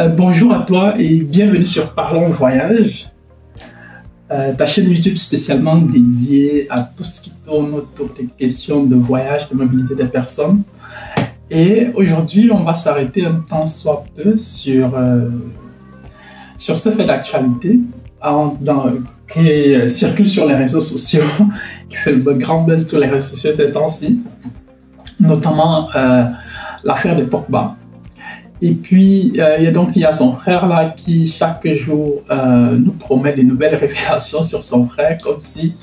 Bonjour à toi et bienvenue sur Parlons Voyage, ta chaîne YouTube spécialement dédiée à tout ce qui tourne autour des questions de voyage, de mobilité des personnes. Et aujourd'hui, on va s'arrêter un temps soit peu sur ce fait d'actualité qui circule sur les réseaux sociaux, qui fait le grand buzz sur les réseaux sociaux ces temps-ci, notamment l'affaire de Pogba. Et puis, il y a son frère là qui, chaque jour, nous promet de nouvelles révélations sur son frère, comme si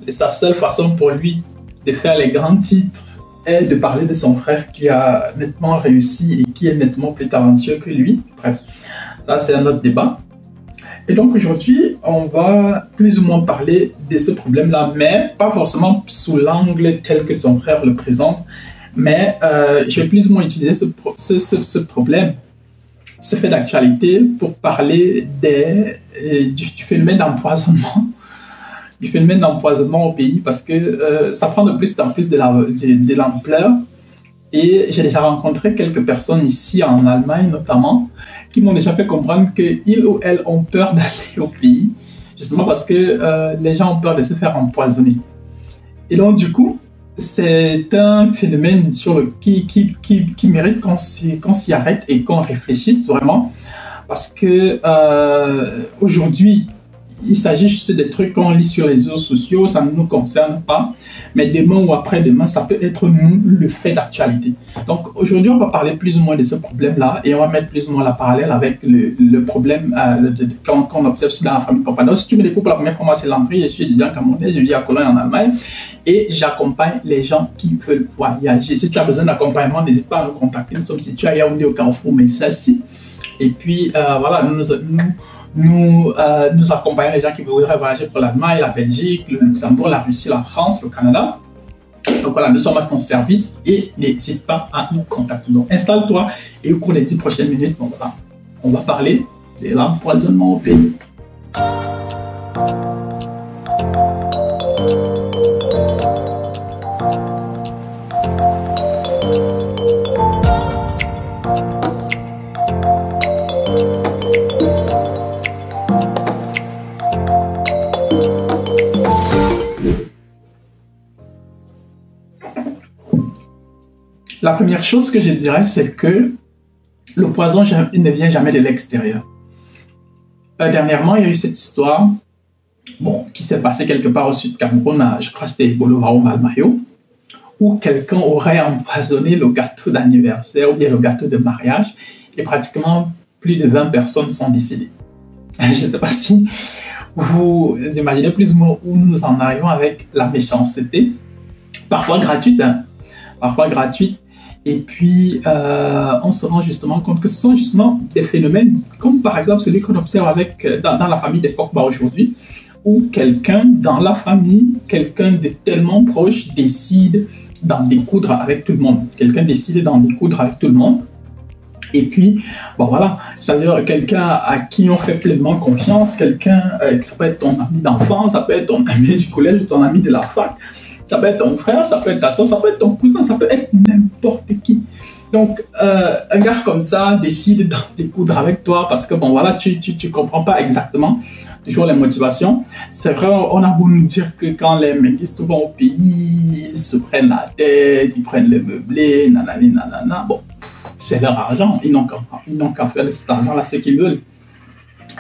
sa seule façon pour lui de faire les grands titres est de parler de son frère qui a nettement réussi et qui est nettement plus talentueux que lui. Bref, ça c'est un autre débat. Et donc aujourd'hui, on va plus ou moins parler de ce problème-là, mais pas forcément sous l'angle tel que son frère le présente. Mais je vais plus ou moins utiliser ce problème, ce fait d'actualité pour parler du phénomène d'empoisonnement, au pays, parce que ça prend de plus en plus de l'ampleur. Et j'ai déjà rencontré quelques personnes ici en Allemagne notamment qui m'ont déjà fait comprendre qu'ils ou elles ont peur d'aller au pays, justement parce que les gens ont peur de se faire empoisonner. Et donc du coup, c'est un phénomène qui mérite qu'on s'y arrête et qu'on réfléchisse vraiment, parce que aujourd'hui, il s'agit juste des trucs qu'on lit sur les réseaux sociaux, ça ne nous concerne pas, mais demain ou après-demain, ça peut être nous le fait d'actualité. Donc aujourd'hui, on va parler plus ou moins de ce problème-là et on va mettre plus ou moins la parallèle avec le problème qu'on observe dans la famille Pogba. Donc si tu me découvres pour la première fois, moi c'est Landry, je suis étudiant camerounais, je vis à Cologne en Allemagne et j'accompagne les gens qui veulent voyager. Si tu as besoin d'accompagnement, n'hésite pas à nous contacter. Nous sommes situés à Yaoundé au Carrefour, mais celle-ci. Et puis voilà, nous accompagnons les gens qui voudraient voyager pour l'Allemagne, la Belgique, le Luxembourg, la Russie, la France, le Canada. Donc voilà, nous sommes à ton service et n'hésite pas à nous contacter. Donc installe-toi et au cours des 10 prochaines minutes, bon, voilà, on va parler de l'empoisonnement au pays. La première chose que je dirais, c'est que le poison ne vient jamais de l'extérieur. Dernièrement, il y a eu cette histoire qui s'est passée quelque part au sud Cameroun, je crois que c'était Bolovao Malmayo, où quelqu'un aurait empoisonné le gâteau d'anniversaire ou bien le gâteau de mariage et pratiquement plus de 20 personnes sont décédées. Je ne sais pas si vous imaginez plus ou moins où nous en arrivons avec la méchanceté, parfois gratuite, parfois gratuite. Et puis, on se rend justement compte que ce sont justement des phénomènes, comme par exemple celui qu'on observe dans la famille des Pogba aujourd'hui, où quelqu'un dans la famille, quelqu'un de tellement proche décide d'en découdre avec tout le monde. Quelqu'un décide d'en découdre avec tout le monde. Et puis, bon voilà, c'est-à-dire quelqu'un à qui on fait pleinement confiance, quelqu'un, ça peut être ton ami d'enfance, ça peut être ton ami du collège, ton ami de la fac, ça peut être ton frère, ça peut être ta soeur, ça peut être ton cousin, ça peut être n'importe qui. Donc, un gars comme ça décide d'en découdre avec toi parce que, bon, voilà, tu comprends pas exactement toujours les motivations. C'est vrai, on a beau nous dire que quand les mégistes vont au pays, ils se prennent la tête, ils prennent les meublés, nanani, nanana. Bon, c'est leur argent, ils n'ont qu'à faire de cet argent-là ce qu'ils veulent.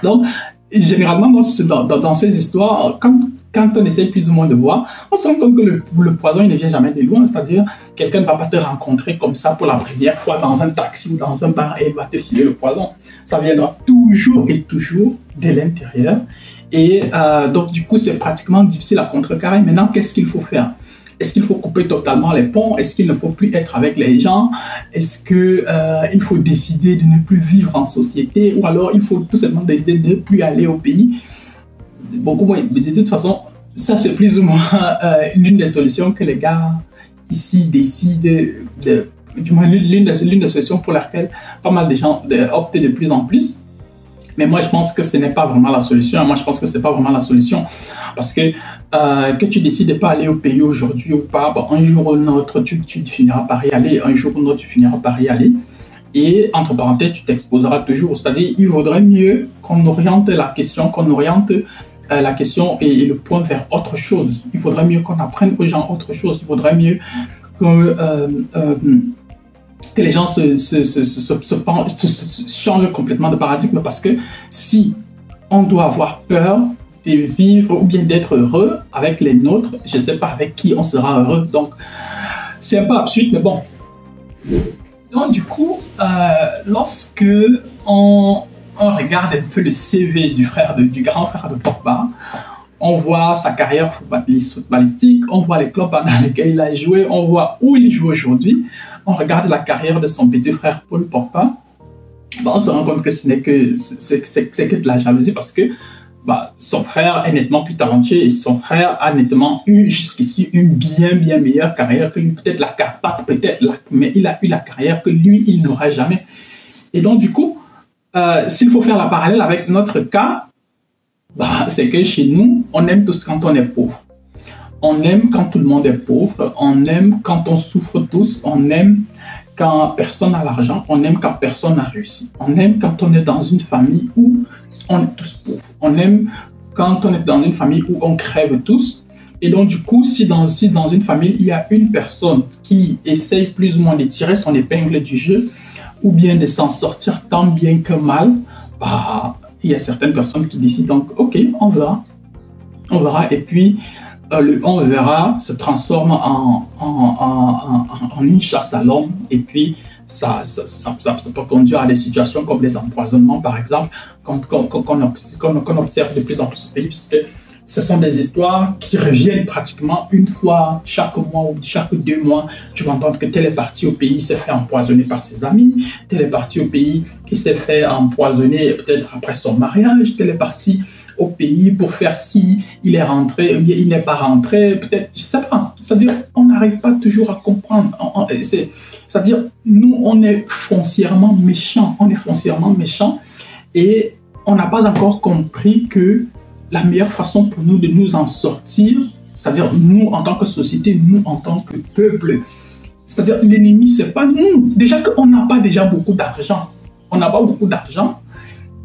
Donc, généralement, dans ces histoires, quand on essaie plus ou moins de voir, on se rend compte que le poison, il ne vient jamais de loin. C'est-à-dire, quelqu'un ne va pas te rencontrer comme ça pour la première fois dans un taxi ou dans un bar et il va te filer le poison. Ça viendra toujours et toujours de l'intérieur. Et donc, du coup, c'est pratiquement difficile à contrecarrer. Maintenant, qu'est-ce qu'il faut faire? Est-ce qu'il faut couper totalement les ponts? Est-ce qu'il ne faut plus être avec les gens? Est-ce qu'il faut décider de ne plus vivre en société? Ou alors, il faut tout simplement décider de ne plus aller au pays? Beaucoup moins, mais de toute façon, ça c'est plus ou moins l'une des solutions que les gars ici décident du moins l'une des solutions pour laquelle pas mal de gens optent de plus en plus. Mais moi je pense que ce n'est pas vraiment la solution. Moi je pense que c'est pas vraiment la solution parce que tu décides de pas aller au pays aujourd'hui ou pas, bon, un jour ou un autre tu finiras par y aller, un jour ou un autre tu finiras par y aller. Et entre parenthèses, tu t'exposeras toujours. C'est-à-dire, il vaudrait mieux qu'on oriente la question, la question et le point vers autre chose. Il faudrait mieux qu'on apprenne aux gens autre chose. Il faudrait mieux que les gens changent complètement de paradigme, parce que si on doit avoir peur de vivre ou bien d'être heureux avec les nôtres, je ne sais pas avec qui on sera heureux. Donc, c'est un peu absurde, mais bon. Donc, du coup, lorsque on regarde un peu le CV du grand frère de Pogba, on voit sa carrière footballistique, on voit les clubs dans lesquels il a joué, on voit où il joue aujourd'hui, on regarde la carrière de son petit frère Paul Pogba, on se rend compte que ce n'est que, c'est que de la jalousie, parce que son frère est nettement plus talentueux et son frère a nettement eu jusqu'ici une bien meilleure carrière que lui. Peut-être la Carpath, mais il a eu la carrière que lui, il n'aura jamais. Et donc, du coup, s'il faut faire la parallèle avec notre cas, c'est que chez nous, on aime tous quand on est pauvre. On aime quand tout le monde est pauvre. On aime quand on souffre tous. On aime quand personne n'a l'argent. On aime quand personne n'a réussi. On aime quand on est dans une famille où on est tous pauvres. On aime quand on est dans une famille où on crève tous. Et donc, du coup, si dans une famille, il y a une personne qui essaye plus ou moins de tirer son épingle du jeu, ou bien de s'en sortir tant bien que mal, il y a certaines personnes qui décident donc, ok, on verra. On verra. Et puis, on verra se transforme en une chasse à l'homme. Et puis, ça peut conduire à des situations comme les empoisonnements, par exemple, qu'on observe de plus en plus au pays, parce que ce sont des histoires qui reviennent pratiquement une fois chaque mois ou chaque 2 mois. Tu vas entendre que tel est parti au pays, s'est fait empoisonner par ses amis, tel est parti au pays qui s'est fait empoisonner peut-être après son mariage, tel est parti au pays pour faire si il est rentré ou bien il n'est pas rentré, peut-être, je ne sais pas. C'est-à-dire, on n'arrive pas toujours à comprendre. C'est-à-dire, nous, on est foncièrement méchants. Et on n'a pas encore compris que la meilleure façon pour nous de nous en sortir, c'est-à-dire nous en tant que société, nous en tant que peuple, c'est-à-dire l'ennemi, c'est pas nous. Déjà qu'on n'a pas déjà beaucoup d'argent. On n'a pas beaucoup d'argent.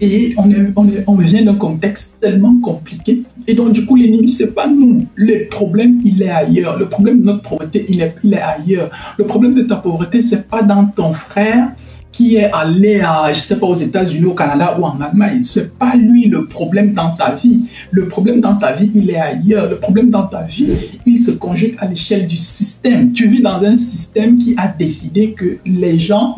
Et on vient d'un contexte tellement compliqué. Et donc, du coup, l'ennemi, c'est pas nous. Le problème, il est ailleurs. Le problème de notre pauvreté, il est ailleurs. Le problème de ta pauvreté, c'est pas dans ton frère qui est allé je sais pas, aux États-Unis, au Canada ou en Allemagne. C'est pas lui le problème dans ta vie. Le problème dans ta vie, il est ailleurs. Le problème dans ta vie, il se conjugue à l'échelle du système. Tu vis dans un système qui a décidé que les gens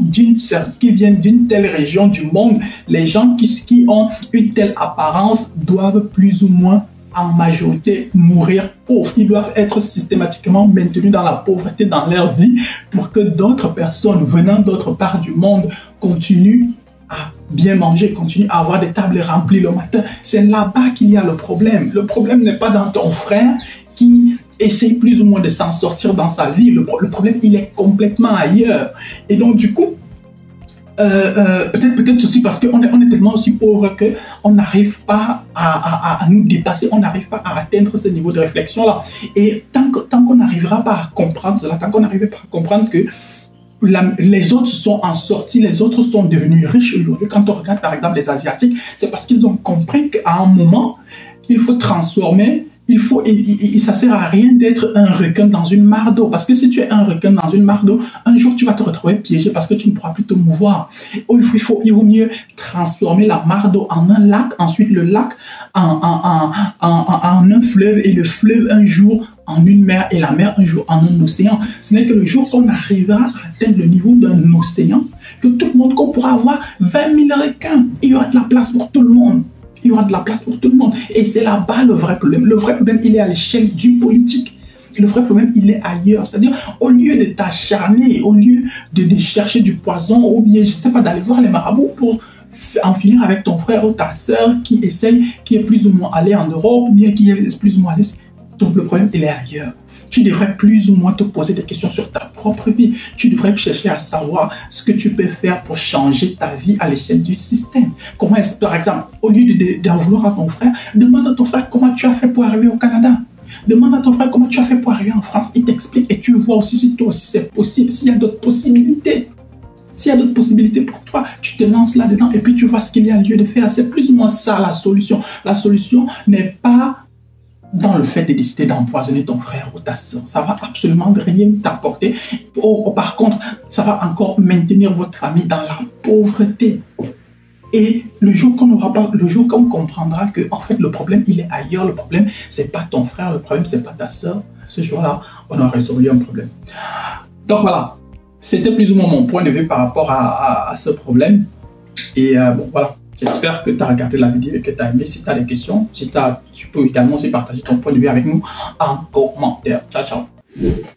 qui viennent d'une telle région du monde, les gens qui ont une telle apparence doivent plus ou moins en majorité mourir pauvres. Ils doivent être systématiquement maintenus dans la pauvreté dans leur vie pour que d'autres personnes venant d'autre part du monde continuent à bien manger, continuent à avoir des tables remplies le matin. C'est là-bas qu'il y a le problème. Le problème n'est pas dans ton frère qui essaye plus ou moins de s'en sortir dans sa vie. Le problème, il est complètement ailleurs. Et donc, du coup, peut-être aussi parce qu'on est tellement aussi pauvre qu'on n'arrive pas à nous dépasser, on n'arrive pas à atteindre ce niveau de réflexion-là. Et tant qu'on n'arrivera pas à comprendre cela, tant qu'on n'arrivera pas à comprendre que les autres sont en sortie, les autres sont devenus riches aujourd'hui. Quand on regarde par exemple les Asiatiques, c'est parce qu'ils ont compris qu'à un moment, il faut transformer. Ça sert à rien d'être un requin dans une mare d'eau. Parce que si tu es un requin dans une mare d'eau, un jour tu vas te retrouver piégé parce que tu ne pourras plus te mouvoir. Il vaut mieux transformer la mare d'eau en un lac, ensuite le lac en un fleuve et le fleuve un jour en une mer et la mer un jour en un océan. Ce n'est que le jour qu'on arrivera à atteindre le niveau d'un océan, que tout le monde, qu'on pourra avoir 20 000 requins. Il y aura de la place pour tout le monde. Il y aura de la place pour tout le monde. Et c'est là-bas le vrai problème. Le vrai problème, il est à l'échelle du politique. Le vrai problème, il est ailleurs. C'est-à-dire, au lieu de t'acharner, au lieu de chercher du poison, ou bien, je ne sais pas, d'aller voir les marabouts pour en finir avec ton frère ou ta sœur qui est plus ou moins allé en Europe, ou bien qui est plus ou moins allé. Donc, le problème, il est ailleurs. Tu devrais plus ou moins te poser des questions sur ta propre vie. Tu devrais chercher à savoir ce que tu peux faire pour changer ta vie à l'échelle du système. Comment est-ce, par exemple, au lieu d'en vouloir à ton frère, demande à ton frère comment tu as fait pour arriver au Canada. Demande à ton frère comment tu as fait pour arriver en France. Il t'explique et tu vois aussi si toi aussi c'est possible, s'il y a d'autres possibilités. S'il y a d'autres possibilités pour toi, tu te lances là-dedans et puis tu vois ce qu'il y a lieu de faire. C'est plus ou moins ça la solution. La solution n'est pas dans le fait de décider d'empoisonner ton frère ou ta soeur. Ça va absolument rien t'apporter. Par contre, ça va encore maintenir votre famille dans la pauvreté. Et le jour qu'on comprendra que en fait le problème il est ailleurs, le problème c'est pas ton frère, le problème c'est pas ta soeur, ce jour-là on aura résolu un problème. Donc voilà, c'était plus ou moins mon point de vue par rapport à ce problème. Et bon voilà, j'espère que tu as regardé la vidéo et que tu as aimé. Si tu as des questions, tu peux également aussi partager ton point de vue avec nous en commentaire. Ciao ciao.